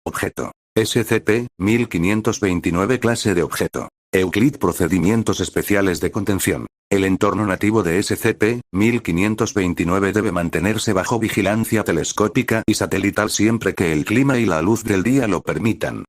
Objeto. SCP-1529 Clase de objeto. Euclid. Procedimientos especiales de contención. El entorno nativo de SCP-1529 debe mantenerse bajo vigilancia telescópica y satelital siempre que el clima y la luz del día lo permitan.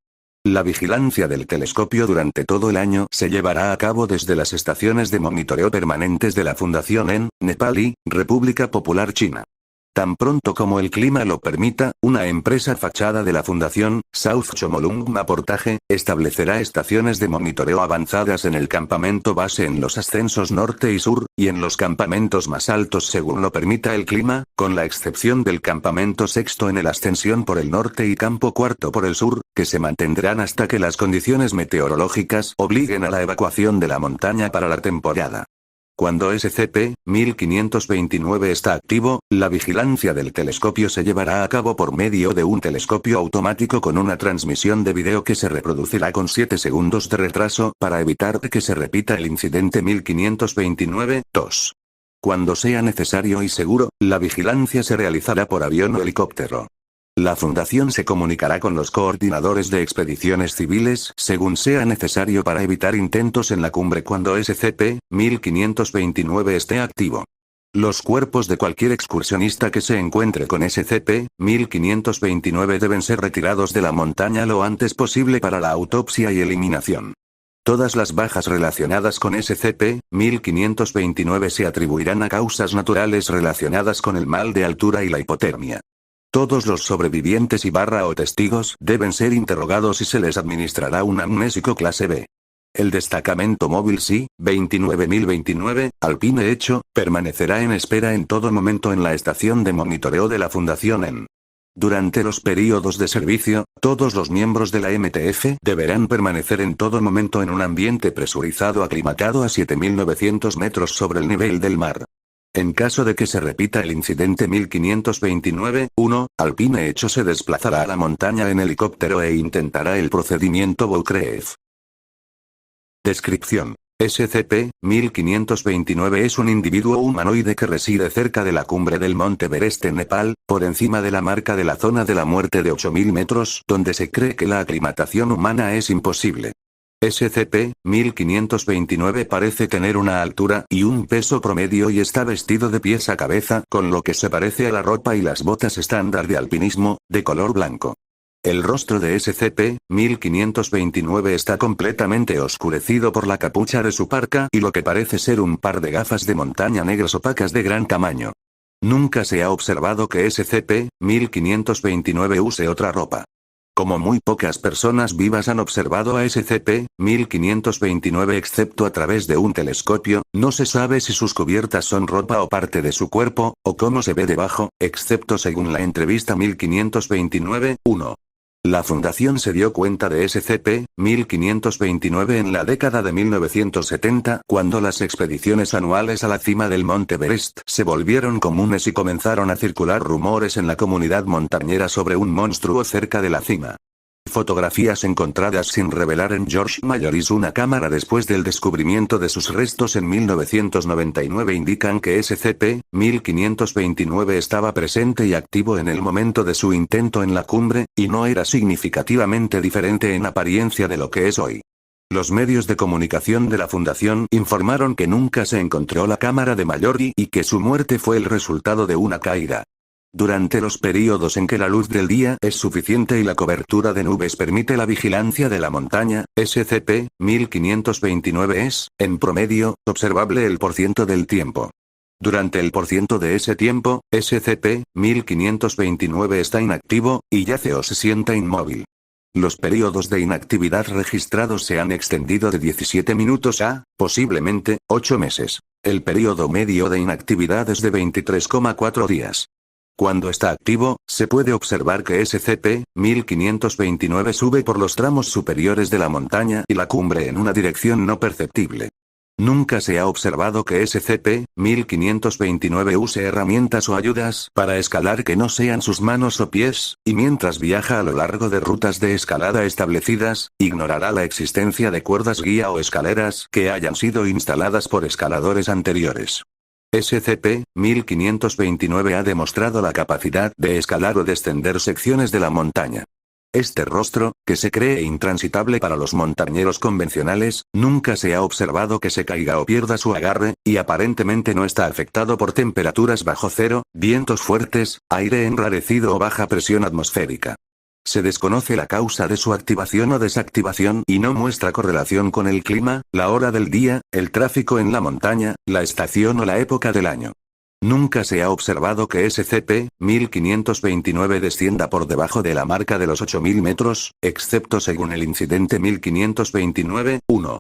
La vigilancia del telescopio durante todo el año se llevará a cabo desde las estaciones de monitoreo permanentes de la Fundación en Nepal y República Popular China. Tan pronto como el clima lo permita, una empresa fachada de la Fundación, South Chomolungma Portage, establecerá estaciones de monitoreo avanzadas en el campamento base en los ascensos norte y sur, y en los campamentos más altos según lo permita el clima, con la excepción del campamento sexto en el ascensión por el norte y campo cuarto por el sur, que se mantendrán hasta que las condiciones meteorológicas obliguen a la evacuación de la montaña para la temporada. Cuando SCP-1529 está activo, la vigilancia del telescopio se llevará a cabo por medio de un telescopio automático con una transmisión de video que se reproducirá con 7 segundos de retraso para evitar que se repita el incidente 1529-2. Cuando sea necesario y seguro, la vigilancia se realizará por avión o helicóptero. La Fundación se comunicará con los coordinadores de expediciones civiles según sea necesario para evitar intentos en la cumbre cuando SCP-1529 esté activo. Los cuerpos de cualquier excursionista que se encuentre con SCP-1529 deben ser retirados de la montaña lo antes posible para la autopsia y eliminación. Todas las bajas relacionadas con SCP-1529 se atribuirán a causas naturales relacionadas con el mal de altura y la hipotermia. Todos los sobrevivientes o testigos deben ser interrogados y se les administrará un amnésico clase B. El destacamento móvil SI-29029, Alpine Hecho, permanecerá en espera en todo momento en la estación de monitoreo de la Fundación en. Durante los períodos de servicio, todos los miembros de la MTF deberán permanecer en todo momento en un ambiente presurizado aclimatado a 7.900 metros sobre el nivel del mar. En caso de que se repita el incidente 1529-1, Alpine Hecho se desplazará a la montaña en helicóptero e intentará el procedimiento Boucreef. Descripción. SCP-1529 es un individuo humanoide que reside cerca de la cumbre del Monte Everest en Nepal, por encima de la marca de la zona de la muerte de 8.000 metros, donde se cree que la aclimatación humana es imposible. SCP-1529 parece tener una altura y un peso promedio y está vestido de pies a cabeza, con lo que se parece a la ropa y las botas estándar de alpinismo, de color blanco. El rostro de SCP-1529 está completamente oscurecido por la capucha de su parka y lo que parece ser un par de gafas de montaña negras opacas de gran tamaño. Nunca se ha observado que SCP-1529 use otra ropa. Como muy pocas personas vivas han observado a SCP-1529 excepto a través de un telescopio, no se sabe si sus cubiertas son ropa o parte de su cuerpo, o cómo se ve debajo, excepto según la entrevista 1529-1. La Fundación se dio cuenta de SCP-1529 en la década de 1970, cuando las expediciones anuales a la cima del Monte Everest se volvieron comunes y comenzaron a circular rumores en la comunidad montañera sobre un monstruo cerca de la cima. Fotografías encontradas sin revelar en George Mallory's una cámara después del descubrimiento de sus restos en 1999 indican que SCP-1529 estaba presente y activo en el momento de su intento en la cumbre, y no era significativamente diferente en apariencia de lo que es hoy. Los medios de comunicación de la Fundación informaron que nunca se encontró la cámara de Mallory y que su muerte fue el resultado de una caída. Durante los períodos en que la luz del día es suficiente y la cobertura de nubes permite la vigilancia de la montaña, SCP-1529 es, en promedio, observable el % del tiempo. Durante el % de ese tiempo, SCP-1529 está inactivo, y yace o se sienta inmóvil. Los períodos de inactividad registrados se han extendido de 17 minutos a, posiblemente, 8 meses. El período medio de inactividad es de 23,4 días. Cuando está activo, se puede observar que SCP-1529 sube por los tramos superiores de la montaña y la cumbre en una dirección no perceptible. Nunca se ha observado que SCP-1529 use herramientas o ayudas para escalar que no sean sus manos o pies, y mientras viaja a lo largo de rutas de escalada establecidas, ignorará la existencia de cuerdas guía o escaleras que hayan sido instaladas por escaladores anteriores. SCP-1529 ha demostrado la capacidad de escalar o descender secciones de la montaña. Este rostro, que se cree intransitable para los montañeros convencionales, nunca se ha observado que se caiga o pierda su agarre, y aparentemente no está afectado por temperaturas bajo cero, vientos fuertes, aire enrarecido o baja presión atmosférica. Se desconoce la causa de su activación o desactivación y no muestra correlación con el clima, la hora del día, el tráfico en la montaña, la estación o la época del año. Nunca se ha observado que SCP-1529 descienda por debajo de la marca de los 8000 metros, excepto según el incidente 1529-1.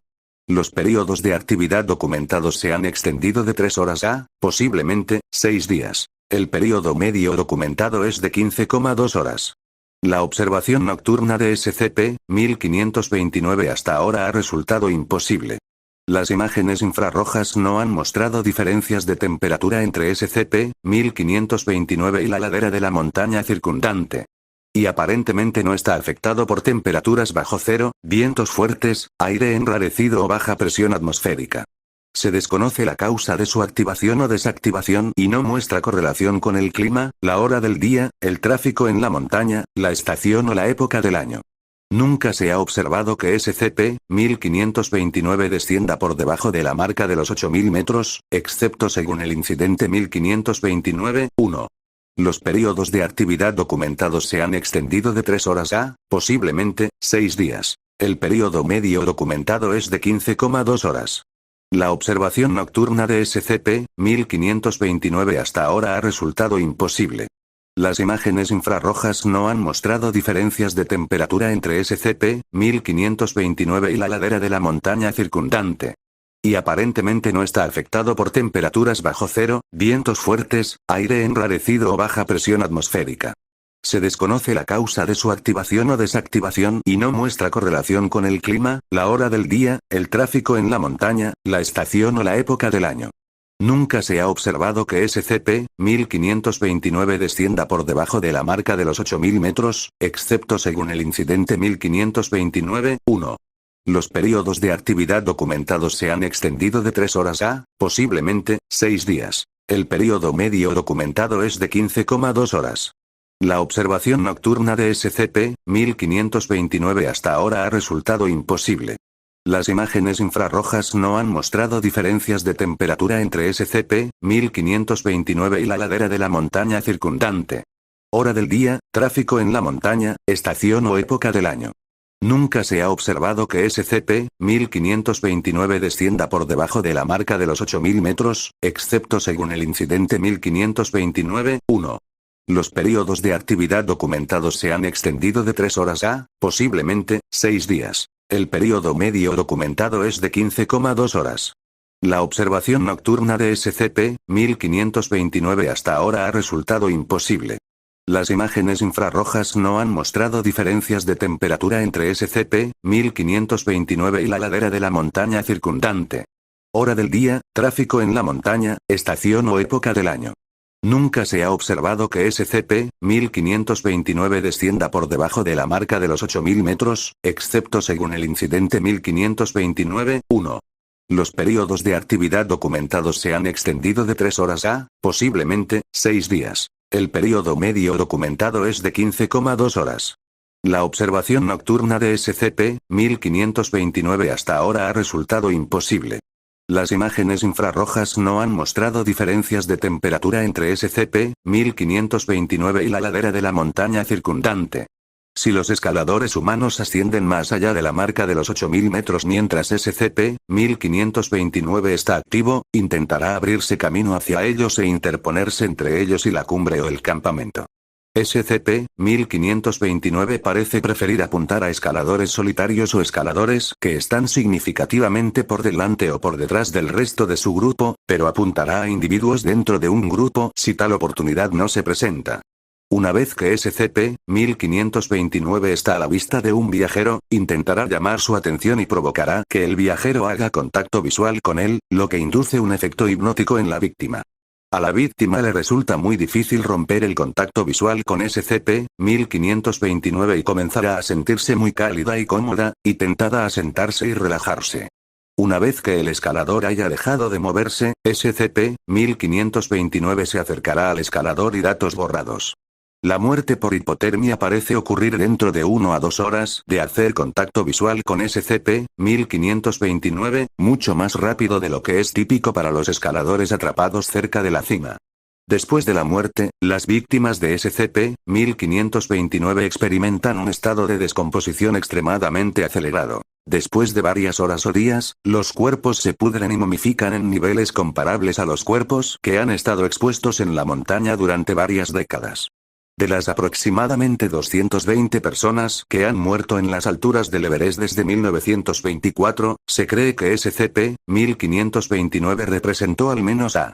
Los periodos de actividad documentados se han extendido de 3 horas a, posiblemente, 6 días. El periodo medio documentado es de 15,2 horas. La observación nocturna de SCP-1529 hasta ahora ha resultado imposible. Las imágenes infrarrojas no han mostrado diferencias de temperatura entre SCP-1529 y la ladera de la montaña circundante. Y aparentemente no está afectado por temperaturas bajo cero, vientos fuertes, aire enrarecido o baja presión atmosférica. Se desconoce la causa de su activación o desactivación y no muestra correlación con el clima, la hora del día, el tráfico en la montaña, la estación o la época del año. Nunca se ha observado que SCP-1529 descienda por debajo de la marca de los 8000 metros, excepto según el incidente 1529-1. Los periodos de actividad documentados se han extendido de 3 horas a, posiblemente, 6 días. El periodo medio documentado es de 15,2 horas. La observación nocturna de SCP-1529 hasta ahora ha resultado imposible. Las imágenes infrarrojas no han mostrado diferencias de temperatura entre SCP-1529 y la ladera de la montaña circundante. Y aparentemente no está afectado por temperaturas bajo cero, vientos fuertes, aire enrarecido o baja presión atmosférica. Se desconoce la causa de su activación o desactivación y no muestra correlación con el clima, la hora del día, el tráfico en la montaña, la estación o la época del año. Nunca se ha observado que SCP-1529 descienda por debajo de la marca de los 8000 metros, excepto según el incidente 1529-1. Los periodos de actividad documentados se han extendido de 3 horas a, posiblemente, 6 días. El periodo medio documentado es de 15,2 horas. La observación nocturna de SCP-1529 hasta ahora ha resultado imposible. Las imágenes infrarrojas no han mostrado diferencias de temperatura entre SCP-1529 y la ladera de la montaña circundante. Hora del día, tráfico en la montaña, estación o época del año. Nunca se ha observado que SCP-1529 descienda por debajo de la marca de los 8000 metros, excepto según el incidente 1529-1. Los periodos de actividad documentados se han extendido de 3 horas a, posiblemente, 6 días. El periodo medio documentado es de 15,2 horas. La observación nocturna de SCP-1529 hasta ahora ha resultado imposible. Las imágenes infrarrojas no han mostrado diferencias de temperatura entre SCP-1529 y la ladera de la montaña circundante. Hora del día, tráfico en la montaña, estación o época del año. Nunca se ha observado que SCP-1529 descienda por debajo de la marca de los 8000 metros, excepto según el incidente 1529-1. Los periodos de actividad documentados se han extendido de 3 horas a, posiblemente, 6 días. El periodo medio documentado es de 15,2 horas. La observación nocturna de SCP-1529 hasta ahora ha resultado imposible. Las imágenes infrarrojas no han mostrado diferencias de temperatura entre SCP-1529 y la ladera de la montaña circundante. Si los escaladores humanos ascienden más allá de la marca de los 8000 metros mientras SCP-1529 está activo, intentará abrirse camino hacia ellos e interponerse entre ellos y la cumbre o el campamento. SCP-1529 parece preferir apuntar a escaladores solitarios o escaladores que están significativamente por delante o por detrás del resto de su grupo, pero apuntará a individuos dentro de un grupo si tal oportunidad no se presenta. Una vez que SCP-1529 está a la vista de un viajero, intentará llamar su atención y provocará que el viajero haga contacto visual con él, lo que induce un efecto hipnótico en la víctima. A la víctima le resulta muy difícil romper el contacto visual con SCP-1529 y comenzará a sentirse muy cálida y cómoda, y tentada a sentarse y relajarse. Una vez que el escalador haya dejado de moverse, SCP-1529 se acercará al escalador y datos borrados. La muerte por hipotermia parece ocurrir dentro de 1 a 2 horas de hacer contacto visual con SCP-1529, mucho más rápido de lo que es típico para los escaladores atrapados cerca de la cima. Después de la muerte, las víctimas de SCP-1529 experimentan un estado de descomposición extremadamente acelerado. Después de varias horas o días, los cuerpos se pudren y momifican en niveles comparables a los cuerpos que han estado expuestos en la montaña durante varias décadas. De las aproximadamente 220 personas que han muerto en las alturas del Everest desde 1924, se cree que SCP-1529 representó al menos a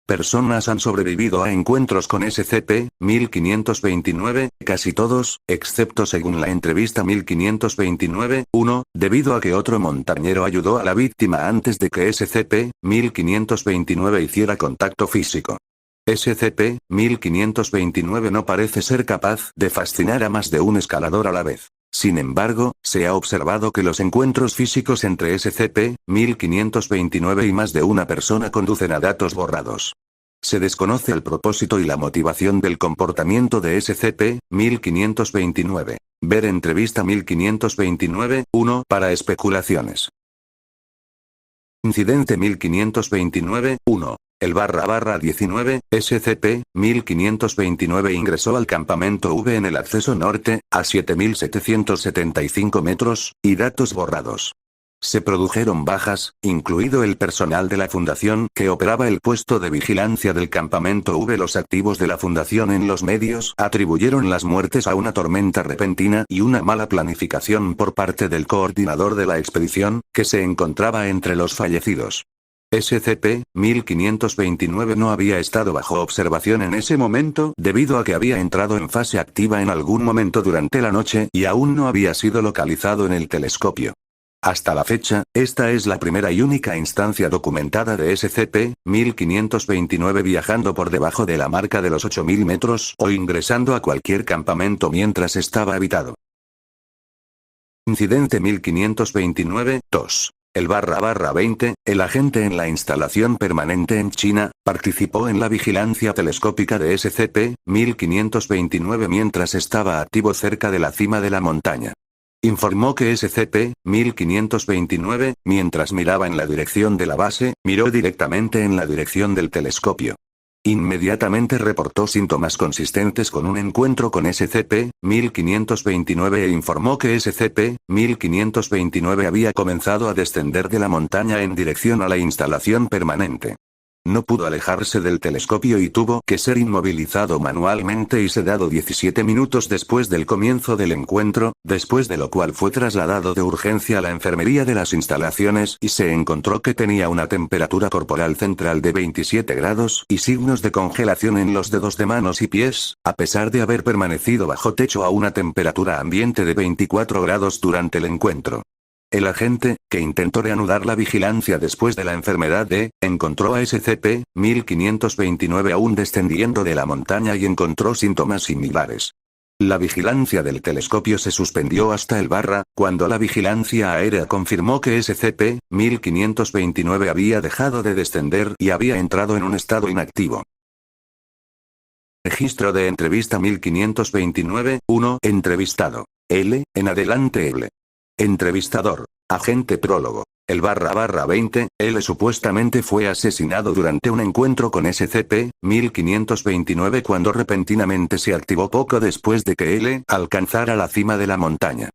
personas han sobrevivido a encuentros con SCP-1529, casi todos, excepto según la entrevista 1529-1, debido a que otro montañero ayudó a la víctima antes de que SCP-1529 hiciera contacto físico. SCP-1529 no parece ser capaz de fascinar a más de un escalador a la vez. Sin embargo, se ha observado que los encuentros físicos entre SCP-1529 y más de una persona conducen a datos borrados. Se desconoce el propósito y la motivación del comportamiento de SCP-1529. Ver entrevista 1529-1 para especulaciones. Incidente 1529-1. El /19, SCP-1529 ingresó al campamento V en el acceso norte, a 7.775 metros, y datos borrados. Se produjeron bajas, incluido el personal de la fundación que operaba el puesto de vigilancia del campamento V. Los activos de la fundación en los medios atribuyeron las muertes a una tormenta repentina y una mala planificación por parte del coordinador de la expedición, que se encontraba entre los fallecidos. SCP-1529 no había estado bajo observación en ese momento debido a que había entrado en fase activa en algún momento durante la noche y aún no había sido localizado en el telescopio. Hasta la fecha, esta es la primera y única instancia documentada de SCP-1529 viajando por debajo de la marca de los 8.000 metros o ingresando a cualquier campamento mientras estaba habitado. Incidente 1529-2. El /20, el agente en la instalación permanente en China, participó en la vigilancia telescópica de SCP-1529 mientras estaba activo cerca de la cima de la montaña. Informó que SCP-1529, mientras miraba en la dirección de la base, miró directamente en la dirección del telescopio. Inmediatamente reportó síntomas consistentes con un encuentro con SCP-1529 e informó que SCP-1529 había comenzado a descender de la montaña en dirección a la instalación permanente. No pudo alejarse del telescopio y tuvo que ser inmovilizado manualmente y sedado 17 minutos después del comienzo del encuentro, después de lo cual fue trasladado de urgencia a la enfermería de las instalaciones y se encontró que tenía una temperatura corporal central de 27 grados y signos de congelación en los dedos de manos y pies, a pesar de haber permanecido bajo techo a una temperatura ambiente de 24 grados durante el encuentro. El agente, que intentó reanudar la vigilancia después de la enfermedad encontró a SCP-1529 aún descendiendo de la montaña y encontró síntomas similares. La vigilancia del telescopio se suspendió hasta el cuando la vigilancia aérea confirmó que SCP-1529 había dejado de descender y había entrado en un estado inactivo. Registro de entrevista 1529-1. Entrevistado. L. En adelante L. Entrevistador. Agente prólogo. El /20, L supuestamente fue asesinado durante un encuentro con SCP-1529 cuando repentinamente se activó poco después de que L alcanzara la cima de la montaña.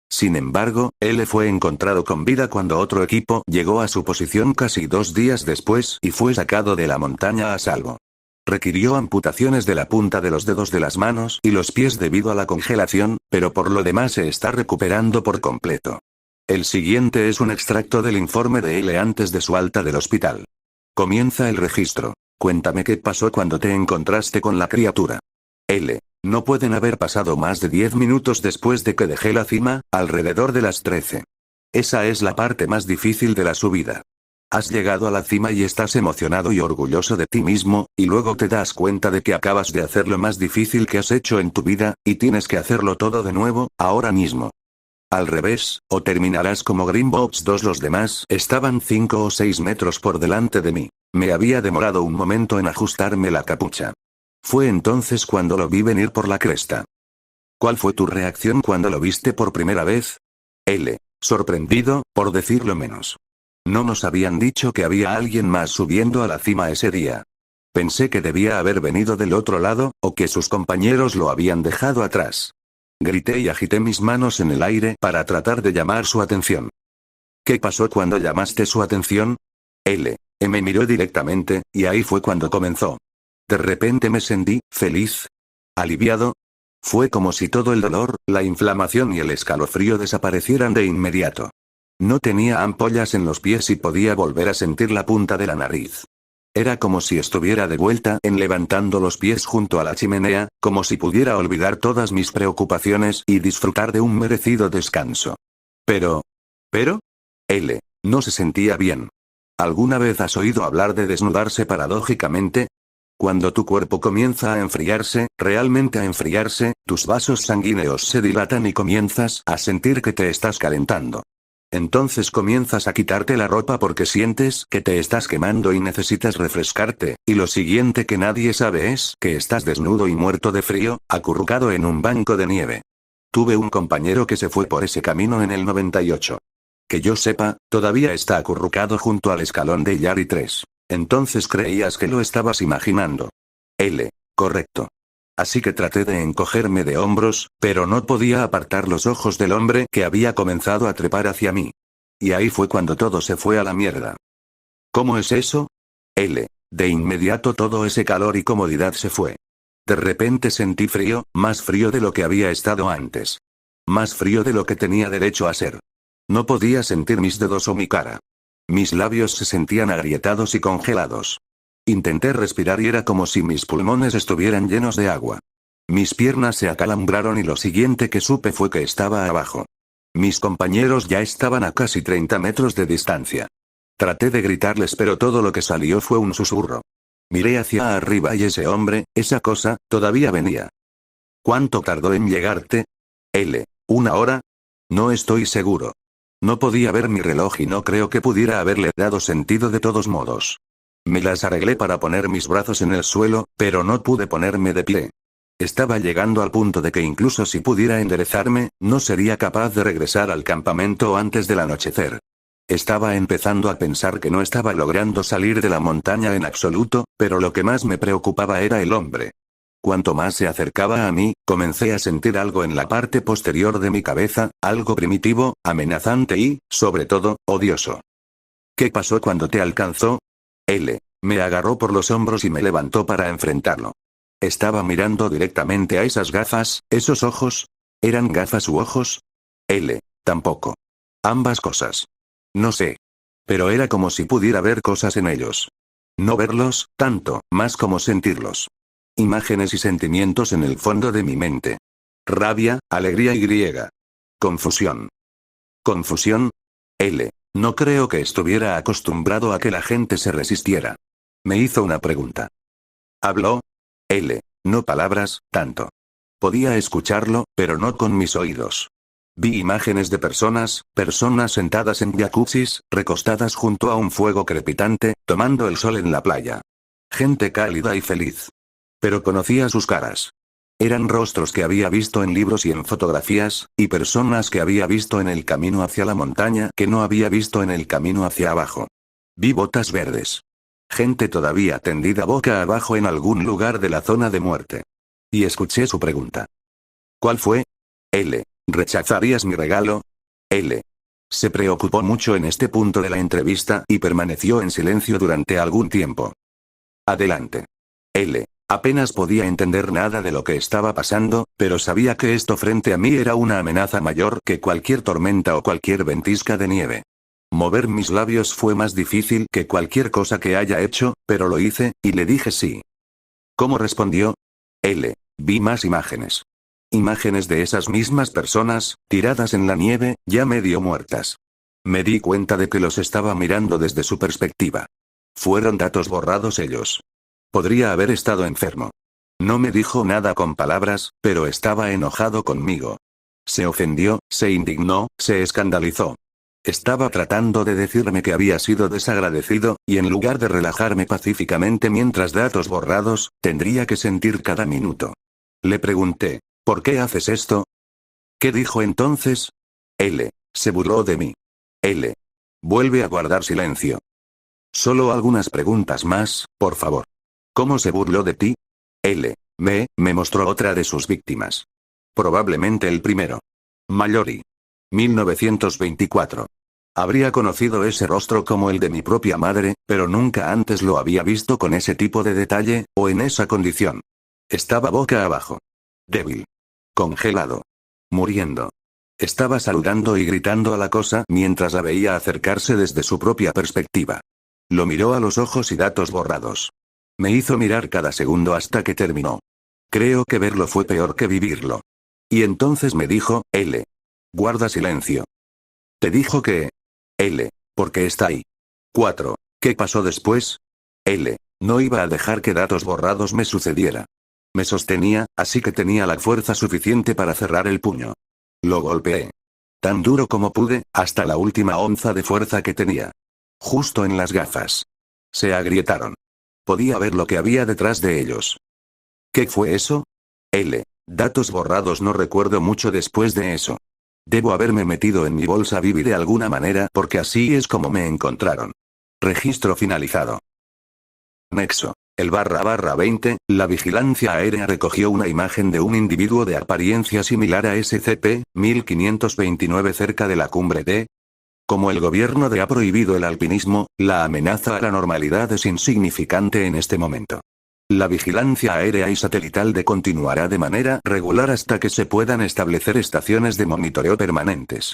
Sin embargo, L fue encontrado con vida cuando otro equipo llegó a su posición casi 2 días después y fue sacado de la montaña a salvo. Requirió amputaciones de la punta de los dedos de las manos y los pies debido a la congelación, pero por lo demás se está recuperando por completo. El siguiente es un extracto del informe de L antes de su alta del hospital. Comienza el registro. Cuéntame qué pasó cuando te encontraste con la criatura. L. No pueden haber pasado más de 10 minutos después de que dejé la cima, alrededor de las 13. Esa es la parte más difícil de la subida. Has llegado a la cima y estás emocionado y orgulloso de ti mismo, y luego te das cuenta de que acabas de hacer lo más difícil que has hecho en tu vida, y tienes que hacerlo todo de nuevo, ahora mismo. Al revés, o terminarás como Green Box 2. Los demás estaban 5 o 6 metros por delante de mí. Me había demorado un momento en ajustarme la capucha. Fue entonces cuando lo vi venir por la cresta. ¿Cuál fue tu reacción cuando lo viste por primera vez? L. Sorprendido, por decirlo menos. No nos habían dicho que había alguien más subiendo a la cima ese día. Pensé que debía haber venido del otro lado, o que sus compañeros lo habían dejado atrás. Grité y agité mis manos en el aire para tratar de llamar su atención. ¿Qué pasó cuando llamaste su atención? L. Me miró directamente, y ahí fue cuando comenzó. De repente me sentí feliz. Aliviado. Fue como si todo el dolor, la inflamación y el escalofrío desaparecieran de inmediato. No tenía ampollas en los pies y podía volver a sentir la punta de la nariz. Era como si estuviera de vuelta en levantando los pies junto a la chimenea, como si pudiera olvidar todas mis preocupaciones y disfrutar de un merecido descanso. ¿Pero? L. No se sentía bien. ¿Alguna vez has oído hablar de desnudarse paradójicamente? Cuando tu cuerpo comienza a enfriarse, realmente a enfriarse, tus vasos sanguíneos se dilatan y comienzas a sentir que te estás calentando. Entonces comienzas a quitarte la ropa porque sientes que te estás quemando y necesitas refrescarte, y lo siguiente que nadie sabe es que estás desnudo y muerto de frío, acurrucado en un banco de nieve. Tuve un compañero que se fue por ese camino en el 98. Que yo sepa, todavía está acurrucado junto al escalón de Yari 3. Entonces creías que lo estabas imaginando. L. Correcto. Así que traté de encogerme de hombros, pero no podía apartar los ojos del hombre que había comenzado a trepar hacia mí. Y ahí fue cuando todo se fue a la mierda. ¿Cómo es eso? L. De inmediato todo ese calor y comodidad se fue. De repente sentí frío, más frío de lo que había estado antes. Más frío de lo que tenía derecho a ser. No podía sentir mis dedos o mi cara. Mis labios se sentían agrietados y congelados. Intenté respirar y era como si mis pulmones estuvieran llenos de agua. Mis piernas se acalambraron y lo siguiente que supe fue que estaba abajo. Mis compañeros ya estaban a casi 30 metros de distancia. Traté de gritarles pero todo lo que salió fue un susurro. Miré hacia arriba y ese hombre, esa cosa, todavía venía. ¿Cuánto tardó en llegarte? L. ¿1 hora? No estoy seguro. No podía ver mi reloj y no creo que pudiera haberle dado sentido de todos modos. Me las arreglé para poner mis brazos en el suelo, pero no pude ponerme de pie. Estaba llegando al punto de que incluso si pudiera enderezarme, no sería capaz de regresar al campamento antes del anochecer. Estaba empezando a pensar que no estaba logrando salir de la montaña en absoluto, pero lo que más me preocupaba era el hombre. Cuanto más se acercaba a mí, comencé a sentir algo en la parte posterior de mi cabeza, algo primitivo, amenazante y, sobre todo, odioso. ¿Qué pasó cuando te alcanzó? L. Me agarró por los hombros y me levantó para enfrentarlo. Estaba mirando directamente a esas gafas, esos ojos. ¿Eran gafas u ojos? L. Tampoco. Ambas cosas. No sé. Pero era como si pudiera ver cosas en ellos. No verlos, tanto, más como sentirlos. Imágenes y sentimientos en el fondo de mi mente. Rabia, alegría y griega. Confusión. ¿Confusión? L. No creo que estuviera acostumbrado a que la gente se resistiera. Me hizo una pregunta. ¿Habló? L. No palabras, tanto. Podía escucharlo, pero no con mis oídos. Vi imágenes de personas sentadas en jacuzzis, recostadas junto a un fuego crepitante, tomando el sol en la playa. Gente cálida y feliz. Pero conocía sus caras. Eran rostros que había visto en libros y en fotografías, y personas que había visto en el camino hacia la montaña que no había visto en el camino hacia abajo. Vi botas verdes. Gente todavía tendida boca abajo en algún lugar de la zona de muerte. Y escuché su pregunta. ¿Cuál fue? L. ¿Rechazarías mi regalo? L. Se preocupó mucho en este punto de la entrevista y permaneció en silencio durante algún tiempo. Adelante. L. Apenas podía entender nada de lo que estaba pasando, pero sabía que esto frente a mí era una amenaza mayor que cualquier tormenta o cualquier ventisca de nieve. Mover mis labios fue más difícil que cualquier cosa que haya hecho, pero lo hice, y le dije sí. ¿Cómo respondió? L. Vi más imágenes. Imágenes de esas mismas personas, tiradas en la nieve, ya medio muertas. Me di cuenta de que los estaba mirando desde su perspectiva. Fueron datos borrados ellos. Podría haber estado enfermo. No me dijo nada con palabras, pero estaba enojado conmigo. Se ofendió, se indignó, se escandalizó. Estaba tratando de decirme que había sido desagradecido, y en lugar de relajarme pacíficamente mientras datos borrados, tendría que sentir cada minuto. Le pregunté, ¿por qué haces esto? ¿Qué dijo entonces? L. Se burló de mí. L. Vuelve a guardar silencio. Solo algunas preguntas más, por favor. ¿Cómo se burló de ti? L. Me mostró otra de sus víctimas. Probablemente el primero. Mallory. 1924. Habría conocido ese rostro como el de mi propia madre, pero nunca antes lo había visto con ese tipo de detalle, o en esa condición. Estaba boca abajo. Débil. Congelado. Muriendo. Estaba saludando y gritando a la cosa mientras la veía acercarse desde su propia perspectiva. Lo miró a los ojos y datos borrados. Me hizo mirar cada segundo hasta que terminó. Creo que verlo fue peor que vivirlo. Y entonces me dijo, L. Guarda silencio. ¿Te dijo que? L. ¿Por qué está ahí? 4. ¿Qué pasó después? L. No iba a dejar que datos borrados me sucediera. Me sostenía, así que tenía la fuerza suficiente para cerrar el puño. Lo golpeé. Tan duro como pude, hasta la última onza de fuerza que tenía. Justo en las gafas. Se agrietaron. Podía ver lo que había detrás de ellos. ¿Qué fue eso? L. Datos borrados. No recuerdo mucho después de eso. Debo haberme metido en mi bolsa Bibi de alguna manera porque así es como me encontraron. Registro finalizado. Nexo. El /20, la vigilancia aérea recogió una imagen de un individuo de apariencia similar a SCP-1529 cerca de la cumbre de... Como el gobierno ha prohibido el alpinismo, la amenaza a la normalidad es insignificante en este momento. La vigilancia aérea y satelital continuará de manera regular hasta que se puedan establecer estaciones de monitoreo permanentes.